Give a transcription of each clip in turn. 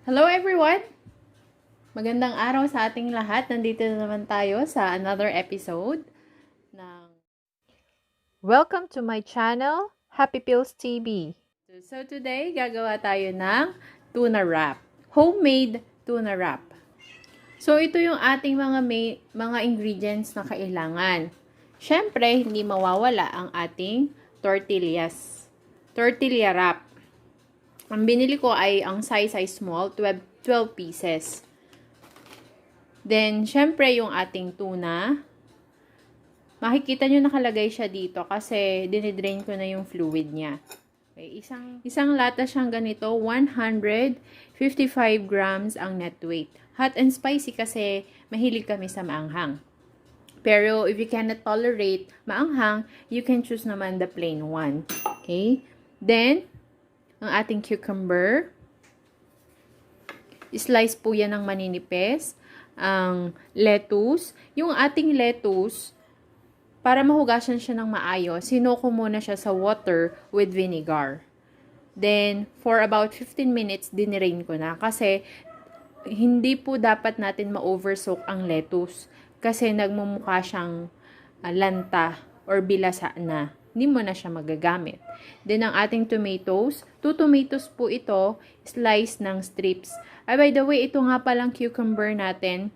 Hello everyone! Magandang araw sa ating lahat. Nandito na naman tayo sa another episode ng Welcome to my channel, Happy Pills TV. So today, gagawa tayo ng tuna wrap. Homemade tuna wrap. So ito yung ating mga ingredients na kailangan. Syempre, hindi mawawala ang ating tortillas. Tortilla wrap. Ang binili ko ay ang size small, 12 pieces. Then, syempre, yung ating tuna. Makikita nyo nakalagay siya dito kasi dinidrain ko na yung fluid niya. Okay, isang lata siyang ganito, 155 grams ang net weight. Hot and spicy kasi mahilig kami sa maanghang. Pero if you cannot tolerate maanghang, you can choose naman the plain one. Okay? Then, ang ating cucumber. Slice po yan ng maninipis. Ang lettuce. Yung ating lettuce, para mahugasan siya ng maayos, sinuko muna siya sa water with vinegar. Then, for about 15 minutes, dinirain ko na. Kasi, hindi po dapat natin ma-oversoak ang lettuce. Kasi, nagmumukha siyang lanta or bilasa na. Hindi mo na siya magagamit. Then, ang ating tomatoes. 2 tomatoes po ito, slice ng strips. Ay, by the way, ito nga palang cucumber natin.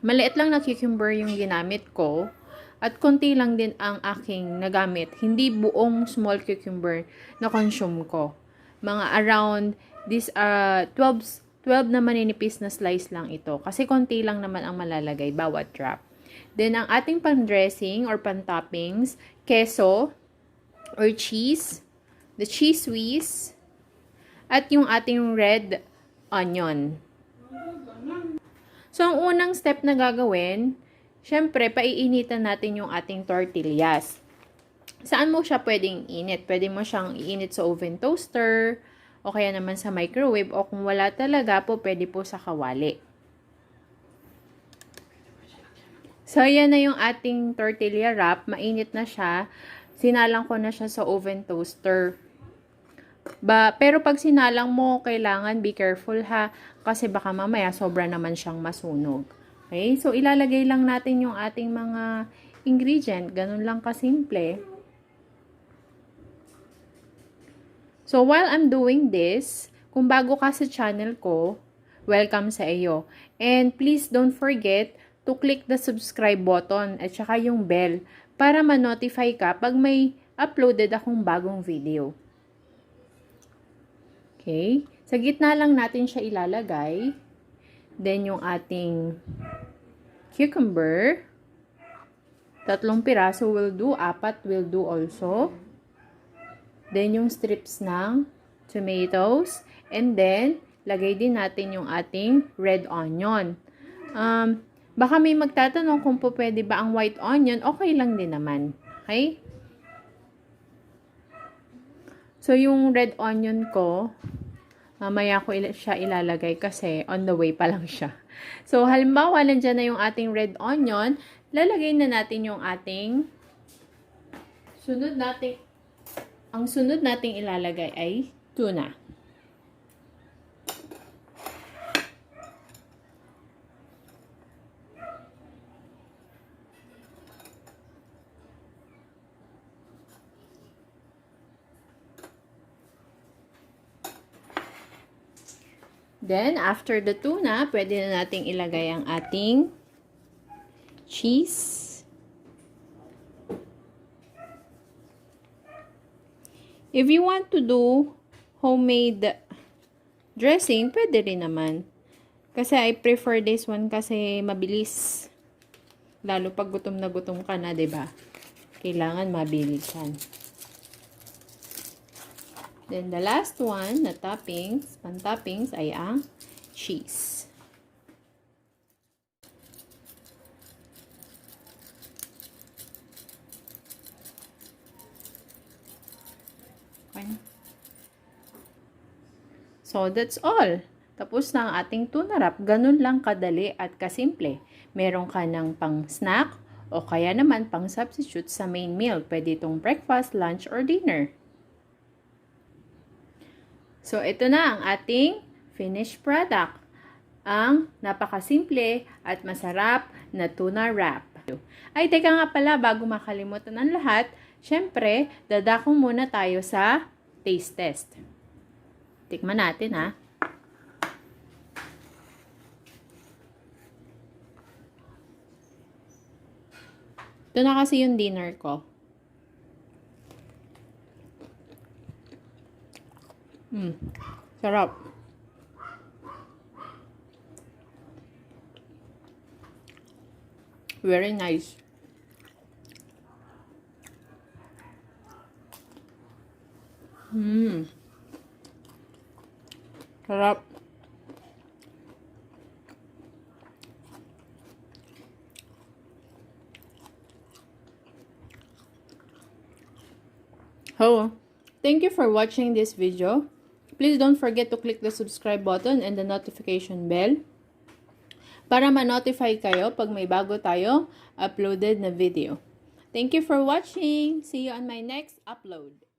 Maliit lang na cucumber yung ginamit ko. At konti lang din ang aking nagamit. Hindi buong small cucumber na consume ko. Mga around this 12 na maninipis na slice lang ito. Kasi konti lang naman ang malalagay bawat wrap. Then, ang ating pan-dressing or pan-toppings, keso or cheese, the cheese whiz, at yung ating red onion. So, ang unang step na gagawin, syempre, paiinitan natin yung ating tortillas. Saan mo siya pwedeng init? Pwede mo siyang iinit sa oven toaster, o kaya naman sa microwave, o kung wala talaga po, pwede po sa kawali. So, yan na yung ating tortilla wrap. Mainit na siya. Sinalang ko na siya sa oven toaster. Pero pag sinalang mo, kailangan be careful ha. Kasi baka mamaya sobra naman siyang masunog. Okay? So, ilalagay lang natin yung ating mga ingredient. Ganun lang kasimple. So, while I'm doing this, kung bago ka sa channel ko, welcome sa iyo. And please don't forget to click the subscribe button at saka yung bell para ma-notify ka pag may uploaded akong bagong video. Okay? Sa gitna lang natin siya ilalagay. Then, yung ating cucumber. 3 piraso will do. 4 will do also. Then, yung strips ng tomatoes. And then, lagay din natin yung ating red onion. Baka may magtatanong kung po pwede ba ang white onion. Okay lang din naman. Okay? So, yung red onion ko, mamaya ko siya ilalagay kasi on the way pa lang siya. So, halimbawa, nandyan na yung ating red onion, lalagay na natin yung ating ang sunod nating ilalagay ay tuna. Then, after the tuna, pwede na nating ilagay ang ating cheese. If you want to do homemade dressing, pwede rin naman. Kasi I prefer this one kasi mabilis. Lalo pag gutom na gutom ka na, 'di ba? Kailangan mabilis yan. Then, the last one na toppings, pan-toppings, ay ang cheese. Okay. So, that's all. Tapos na ang ating tuna wrap. Ganun lang kadali at kasimple. Meron ka ng pang-snack o kaya naman pang-substitute sa main meal. Pwede itong breakfast, lunch, or dinner. So, ito na ang ating finished product. Ang napakasimple at masarap na tuna wrap. Ay, teka nga pala, bago makalimutan ang lahat, syempre, dadako muna tayo sa taste test. Tikman natin, ha. Ito na kasi yung dinner ko. Sarap. Very nice. Sarap. Oh, thank you for watching this video. Please don't forget to click the subscribe button and the notification bell para ma-notify kayo pag may bago tayong uploaded na video. Thank you for watching. See you on my next upload.